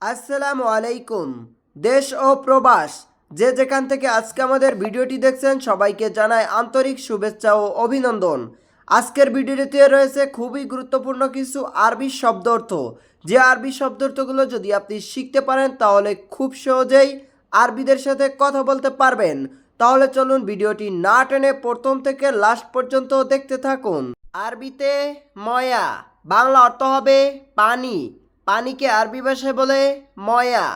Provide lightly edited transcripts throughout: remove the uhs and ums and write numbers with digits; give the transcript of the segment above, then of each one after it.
আসসালামু আলাইকুম। দেশ ও প্রবাস যে যেখান থেকে আজকে আমাদের ভিডিওটি দেখছেন সবাইকে জানাই আন্তরিক শুভেচ্ছা ও অভিনন্দন। আজকের ভিডিওটিতে রয়েছে খুবই গুরুত্বপূর্ণ কিছু আরবি শব্দার্থ। যে আরবি শব্দার্থগুলো যদি আপনি শিখতে পারেন তাহলে খুব সহজেই আরবিদের সাথে কথা বলতে পারবেন। তাহলে চলুন ভিডিওটি না টেনে প্রথম থেকে লাস্ট পর্যন্ত দেখতে থাকুন। আরবিতে ময়া, বাংলা অর্থ হবে পানি। পানিকে আরবি ভাষায় বলে ময়া।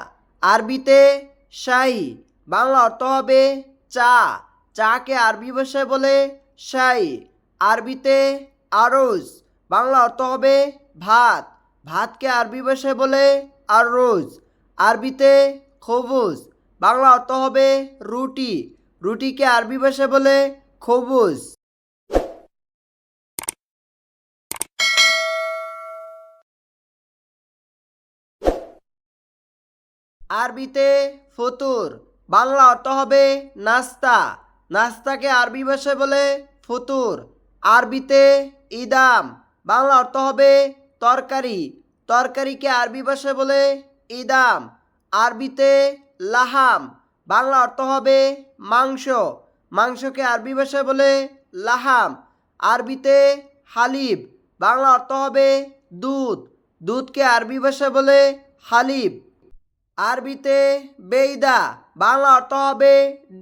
আরবিতে শাই, বাংলা অর্থ হবে চা। চাকে আরবি ভাষায় বলে শাই। আরবিতে আরজ, বাংলা অর্থ হবে ভাত। ভাতকে আরবি ভাষায় বলে আররোজ। আরবিতে খবুজ, বাংলা অর্থ হবে রুটি। রুটিকে আরবি ভাষায় বলে খবুজ। আরবিতে ফতুর, বাংলা অর্থ হবে নাস্তা। নাস্তাকে আরবি ভাষায় বলে ফতুর। আরবিতে ইদাম, বাংলা অর্থ হবে তরকারি। তরকারিকে আরবি ভাষায় বলে ইদাম। আরবিতে লাহাম, বাংলা অর্থ হবে মাংস। মাংসকে আরবি ভাষায় বলে লাহাম। আরবিতে হালিব, বাংলা অর্থ হবে দুধ। দুধকে আরবি ভাষায় বলে হালিব। আরবিতে বেইদা, বাংলা অর্থ হবে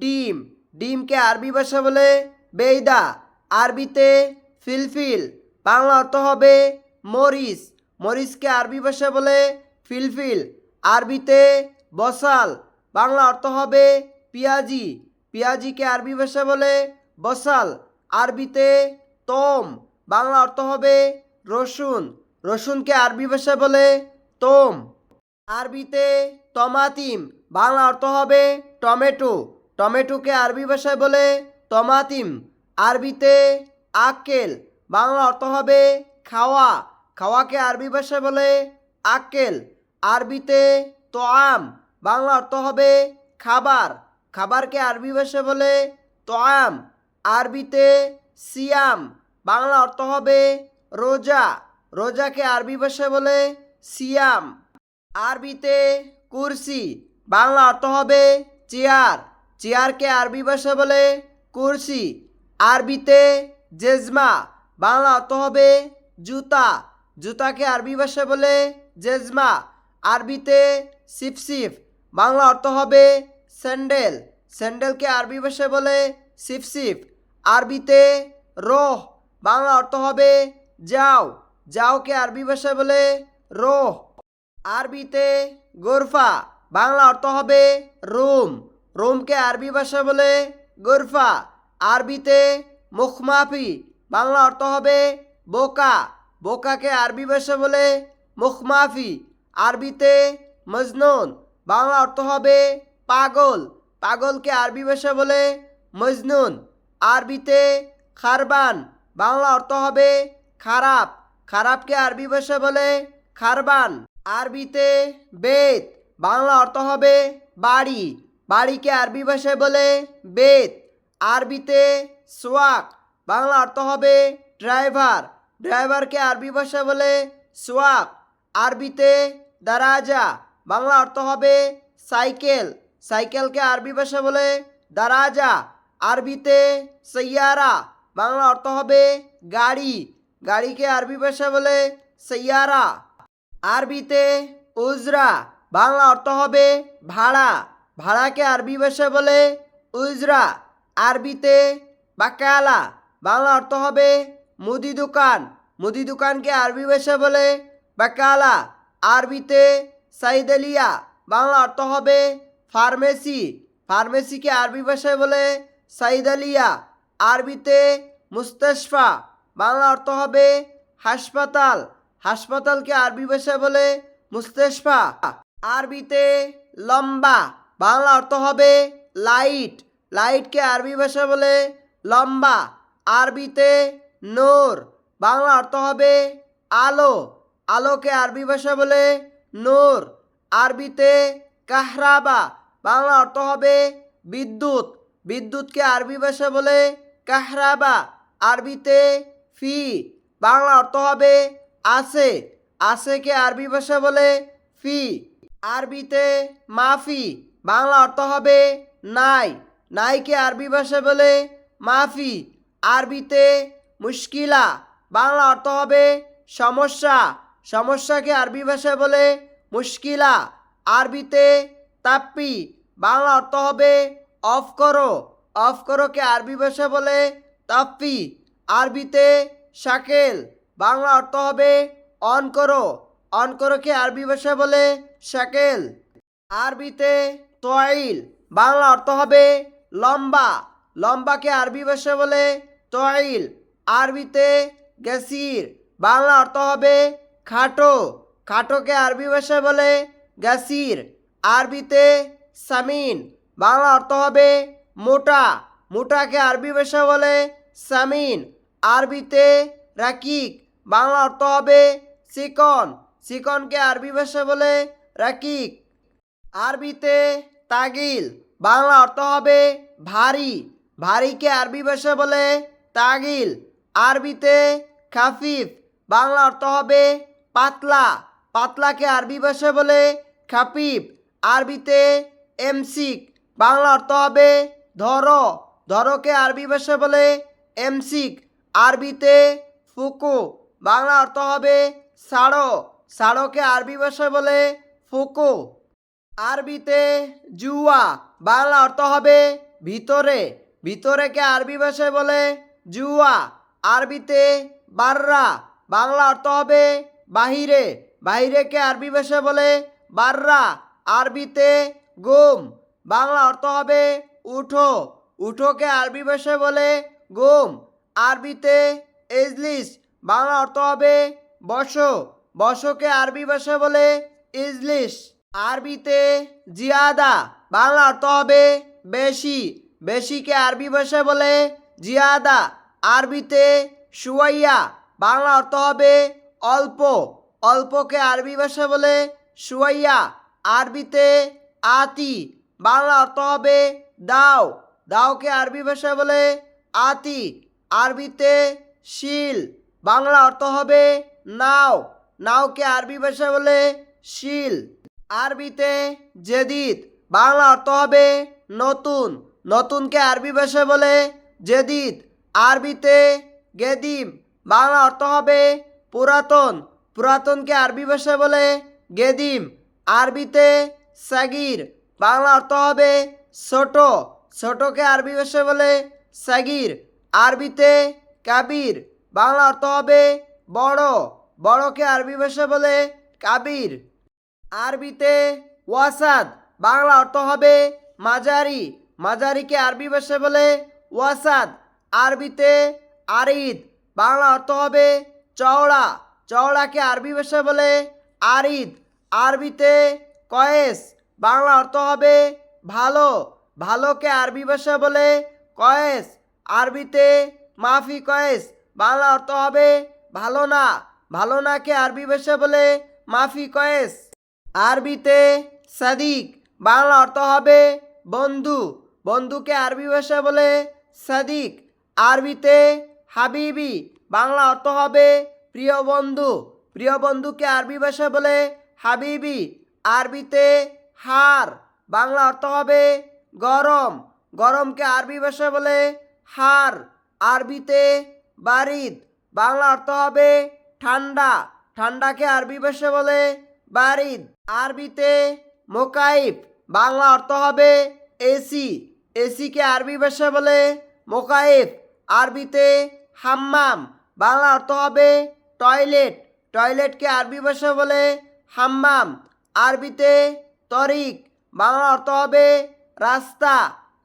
ডিম। ডিমকে আরবি ভাষা বলে বেইদা। আরবিতে ফিলফিল, বাংলা অর্থ হবে মরিচ। মরিচকে আরবি ভাষা বলে ফিলফিল। আরবিতে বসাল, বাংলা অর্থ হবে পিয়াজি। পিয়াজিকে আরবি ভাষা বলে বসাল। আরবিতে তোম, বাংলা অর্থ হবে রসুন। রসুনকে আরবি ভাষা বলে তোম। আরবিতে তমাতিম, বাংলা অর্থ হবে টমেটো। টমেটোকে আরবি ভাষায় বলে তমাতিম। আরবিতে আক্কেল, বাংলা অর্থ হবে খাওয়া। খাওয়াকে আরবি ভাষায় বলে আক্কেল। আরবিতে তোয়াম, বাংলা অর্থ হবে খাবার। খাবারকে আরবি ভাষায় বলে তোয়াম। আরবিতে সিয়াম, বাংলা অর্থ হবে রোজা। রোজাকে আরবি ভাষায় বলে সিয়াম। আরবিতে কুরসি, বাংলা অর্থ হবে চেয়ার। চেয়ারকে আরবি ভাষা বলে কুরসি। আরবিতে জেজমা, বাংলা অর্থ হবে জুতা। জুতাকে আরবি ভাষা বলে জেজমা। আরবিতে সিফসিফ, বাংলা অর্থ হবে স্যান্ডেল। স্যান্ডেলকে আরবি ভাষায় বলে সিফসিফ। আরবিতে রোহ, বাংলা অর্থ হবে যাও। যাওকে আরবি ভাষায় বলে রোহ। আরবিতে গোরফা, বাংলা অর্থ হবে রুম। রুমকে আরবি ভাষা বলে গোরফা। আরবিতে মুখমাফি, বাংলা অর্থ হবে বোকা। বোকাকে আরবি ভাষা বলে মুখমাফি। আরবিতে মজনুন, বাংলা অর্থ হবে পাগল। পাগলকে আরবি ভাষা বলে মজনুন। আরবিতে খারবান, বাংলা অর্থ হবে খারাপ। খারাপকে আরবি ভাষা বলে খারবান। আরবিতে বেত, বাংলা অর্থ হবে বাড়ি। বাড়িকে আরবি ভাষায় বলে বেত। আরবিতে সোয়াক, বাংলা অর্থ হবে ড্রাইভার। ড্রাইভারকে আরবি ভাষা বলে সোয়াক। আরবিতে দারাজা, বাংলা অর্থ হবে সাইকেল। সাইকেলকে আরবি ভাষা বলে দারাজা। আরবিতে সৈয়ারা, বাংলা অর্থ হবে গাড়ি। গাড়িকে আরবি ভাষা বলে সৈয়ারা। আরবিতে উজরা, বাংলা অর্থ হবে ভাড়া। ভাড়াকে আরবি ভাষা বলে উজরা। আরবিতে বাকালা, বাংলা অর্থ হবে মুদি দোকান। মুদি দোকানকে আরবি ভাষা বলে বাকালা। আরবিতে সাইদালিয়া, বাংলা অর্থ হবে ফার্মেসি। ফার্মেসিকে আরবি ভাষায় বলে সাইদালিয়া। আরবিতে মুস্তাশফা, বাংলা অর্থ হবে হাসপাতাল। হাসপাতালকে আরবি ভাষায় বলে মুস্তাশফা। আরবিতে লম্বা, বাংলা অর্থ হবে লাইট। লাইটকে আরবি ভাষা বলে লম্বা। আরবিতে নূর, বাংলা অর্থ হবে আলো। আলোকে আরবি ভাষা বলে নূর। আরবিতে কাহরাবা, বাংলা অর্থ হবে বিদ্যুৎ। বিদ্যুৎকে আরবি ভাষা বলে কাহরাবা। আরবিতে ফি, বাংলা অর্থ হবে আছে। আছেকে আরবি ভাষা বলে ফি। আরবিতে মাফি, বাংলা অর্থ হবে নাই, নাইকে আরবি ভাষায় বলে মাফি। আরবিতে মুশকিলা, বাংলা অর্থ হবে সমস্যা, সমস্যাকে আরবি ভাষায় বলে মুশকিলা। আরবিতে তাপ্পি, বাংলা অর্থ হবে অফ করো, অফ করোকে আরবি ভাষায় বলে তাপ্পি। আরবিতে শাকেল, বাংলা অর্থ হবে অন করো, অন করোকে আরবি ভাষায় বলে শাকেল। আরবিতে তোয়াইল, বাংলা অর্থ হবে লম্বা, লম্বাকে আরবি ভাষায় বলে তোয়াইল। আরবিতে গাসির, বাংলা অর্থ হবে খাটো, খাটোকে আরবি ভাষায় বলে গাসির। আরবিতে সামিন, বাংলা অর্থ হবে মোটা, মোটাকে আরবি ভাষায় বলে সামিন। আরবিতে রাকিক, বাংলা অর্থ হবে চিকন, চিকনকে আরবি ভাষায় বলে রাকিক। আরবিতে তাগিল, বাংলা অর্থ হবে ভারী, ভারীকে আরবি ভাষায় বলে তাগিল। আরবিতে খাফিফ, বাংলা অর্থ হবে পাতলা, পাতলাকে আরবি ভাষায় বলে খাফিফ। আরবিতে এমসিক, বাংলা অর্থ হবে ধরো, ধরোকে আরবি ভাষায় বলে এমসিক। আরবিতে ফুকু, বাংলা অর্থ হবে ছাড়ো, ছাড়োকে আরবি ভাষায় বলে ফুকু। আরবিতে জুয়া, বাংলা অর্থ হবে ভিতরে, ভিতরেকে আরবি ভাষায় বলে জুয়া। আরবিতে বাররা, বাংলা অর্থ হবে বাহিরে, বাহিরেকে আরবি ভাষায় বলে বাররা। আরবিতে গুম, বাংলা অর্থ হবে উঠো, উঠোকে আরবি ভাষায় বলে গুম। আরবিতে ইজলিস, বাংলা অর্থ হবে বসো, বসোকে আরবি ভাষায় বলে ইজলিস। আরবিতে জিয়াদা, বাংলা অর্থ হবে বেশি, বেশিকে আরবি ভাষায় বলে জিয়াদা। আরবিতে শুয়াইয়া, বাংলা অর্থ হবে অল্প, অল্পকে আরবি ভাষায় বলে শুয়াইয়া। আরবিতে আতি, বাংলা অর্থ হবে দাও, দাওকে আরবি ভাষায় বলে আতি। আরবিতে শিল, বাংলা অর্থ হবে নাও, নাওকে আরবি ভাষায় বলে শিল। আরবিতে জেদিদ, বাংলা অর্থ হবে নতুন, নতুনকে আরবি ভাষায় বলে জেদিদ। আরবিতে গেদিম, বাংলা অর্থ হবে পুরাতন, পুরাতনকে আরবি ভাষায় বলে গেদিম। আরবিতে সাগির, বাংলা অর্থ হবে ছোট, ছোটকে আরবি ভাষায় বলে সাগির। আরবিতে কাবির, বাংলা অর্থ হবে বড়, বড়কে আরবি ভাষায় বলে কাবির। আরবিতে ওয়াসাদ, বাংলা অর্থ হবে মাঝারি, মাঝারিকে আরবি ভাষায় বলে ওয়াসাদ। আরবিতে আরিদ, বাংলা অর্থ হবে চওড়া, চওড়াকে আরবি ভাষায় বলে আরিদ। আরবিতে কয়েস, বাংলা অর্থ হবে ভালো, ভালোকে আরবি ভাষায় বলে কয়েস। আরবিতে মাফি কয়েস, বাংলা অর্থ হবে ভালো না, ভালো নাকে আরবি ভাষায় বলে মাফি কয়েস। আরবিতে সাদিক, বাংলা অর্থ হবে বন্ধু, বন্ধুকে আরবি ভাষায় বলে সাদিক। আরবিতে হাবিবি, বাংলা অর্থ হবে প্রিয় বন্ধু, প্রিয় বন্ধুকে আরবি ভাষায় বলে হাবিবি। আরবিতে হার, বাংলা অর্থ হবে গরম, গরমকে আরবি ভাষায় বলে হার। আরবিতে বারিদ, বাংলা অর্থ হবে ঠান্ডা, ঠান্ডাকে আরবি ভাষায় বলে বারিদ। আরবিতে মোকাইফ, বাংলা অর্থ হবে এসি, এসিকে আরবি ভাষায় বলে মোকাইফ। আরবিতে হাম্মাম, বাংলা অর্থ হবে টয়লেট, টয়লেটকে আরবি ভাষায় বলে হাম্মাম। আরবিতে তরিক, বাংলা অর্থ হবে রাস্তা,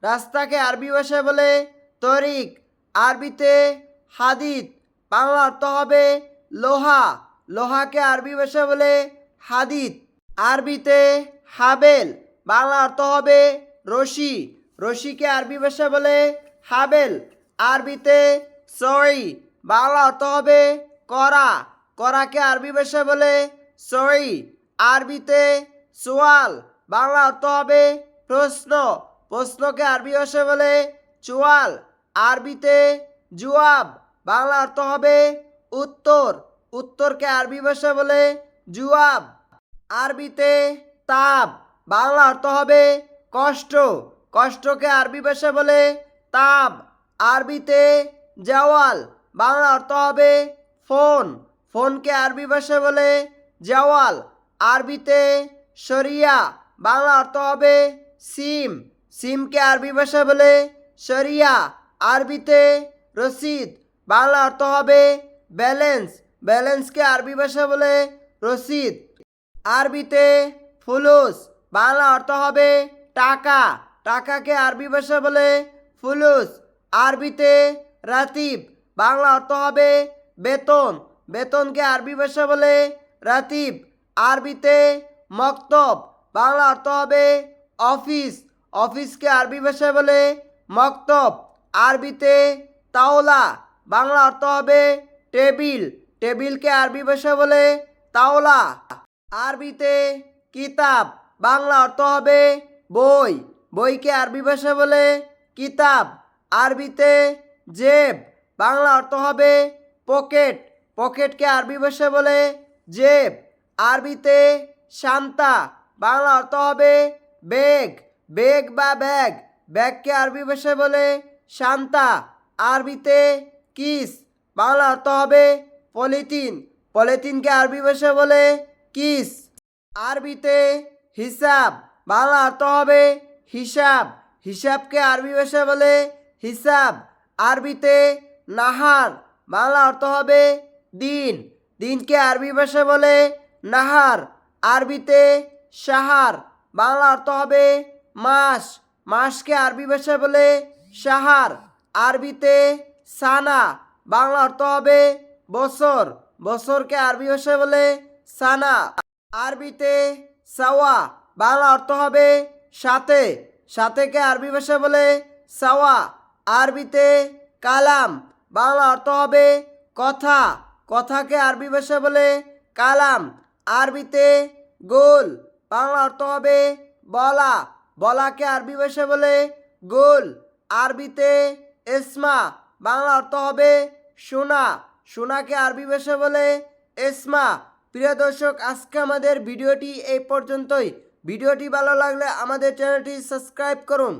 রাস্তাকে আরবি ভাষায় বলে তরিক। আরবিতে হাদিদ, বাংলা অর্থ হবে লোহা, লোহাকে আরবি ভাষায় বলে হাদিদ। আরবিতে হাবেল, বাংলা অর্থ হবে রশি, রশিকে আরবি ভাষায় বলে হাবেল। আরবিতে সই, বাংলা অর্থ হবে করা, করাকে আরবি ভাষায় বলে সই। আরবিতে সোয়াল, বাংলা অর্থ হবে প্রশ্ন, প্রশ্নকে আরবি ভাষায় বলে চোয়াল। আরবিতে জুয়াব, বাংলা অর্থ হবে উত্তর, উত্তরকে আরবি ভাষায় বলে জুয়াব। আরবিতে তাপ বাংলা অর্থ হবে কষ্ট, কষ্টকে আরবি ভাষায় বলে তাপ। আরবিতে জওয়াল বাংলা অর্থ হবে ফোন, ফোনকে আরবি ভাষায় বলে জওয়াল। আরবিতে শরিয়া বাংলা অর্থ হবে সিম, সিমকে আরবি ভাষায় বলে শরিয়া। আরবিতে রসিদ বাংলা অর্থ হবে ব্যালেন্স, ব্যালেন্সকে আরবি ভাষায় বলে রসিদ। আরবিতে ফুলুস বাংলা অর্থ হবে টাকা, টাকাকে আরবি ভাষায় বলে ফুলুস। আরবিতে রাতিব বাংলা অর্থ হবে বেতন, বেতনকে আরবি ভাষায় বলে রাতিব। আরবিতে মক্তব বাংলা অর্থ হবে অফিস, অফিসকে আরবি ভাষায় বলে মক্তব। আরবিতে তাওলা বাংলা অর্থ হবে টেবিল, টেবিলকে আরবি ভাষায় বলে তাওলা। আরবিতে কিতাব বাংলা অর্থ হবে বই, বইকে আরবি ভাষায় বলে কিতাব। আরবিতে জেব বাংলা অর্থ হবে পকেট, পকেটকে আরবি ভাষায় বলে জেব। আরবিতে শান্তা বাংলা অর্থ হবে ব্যাগ, ব্যাগ বা ব্যাগ, ব্যাগকে আরবি ভাষায় বলে শান্তা। আরবিতে কিস বাংলা অর্থ হবে পলিথিন, পলিথিনকে আরবি ভাষায় বলে কিস। আরবিতে হিসাব বাংলা অর্থ হবে হিসাব, হিসাবকে আরবি ভাষায় বলে হিসাব। আরবিতে নাহার বাংলা অর্থ হবে দিন, দিনকে আরবি ভাষায় বলে নাহার। আরবিতে সাহার বাংলা অর্থ হবে মাস, মাসকে আরবি ভাষায় বলে সাহার। আরবিতে সানা বাংলা অর্থ হবে বছর, বছরকে আরবি ভাষায় বলে সানা। আরবিতে সাওয়া বাংলা অর্থ হবে সাথে, সাথেকে আরবি ভাষায় বলে সাওয়া। আরবিতে কালাম বাংলা অর্থ হবে কথা, কথাকে আরবি ভাষায় বলে কালাম। আরবিতে গোল বাংলা অর্থ হবে বলা, বলাকে আরবি ভাষায় বলে গোল। আরবিতে এসমা বাংলা অর্থ হবে সোনা, সোনাকে আরবি ভাষায় বলে এসমা। প্রিয় দর্শক, আজকে আমাদের ভিডিওটি এই পর্যন্তই। ভিডিওটি ভালো লাগলে আমাদের চ্যানেলটি সাবস্ক্রাইব করুন।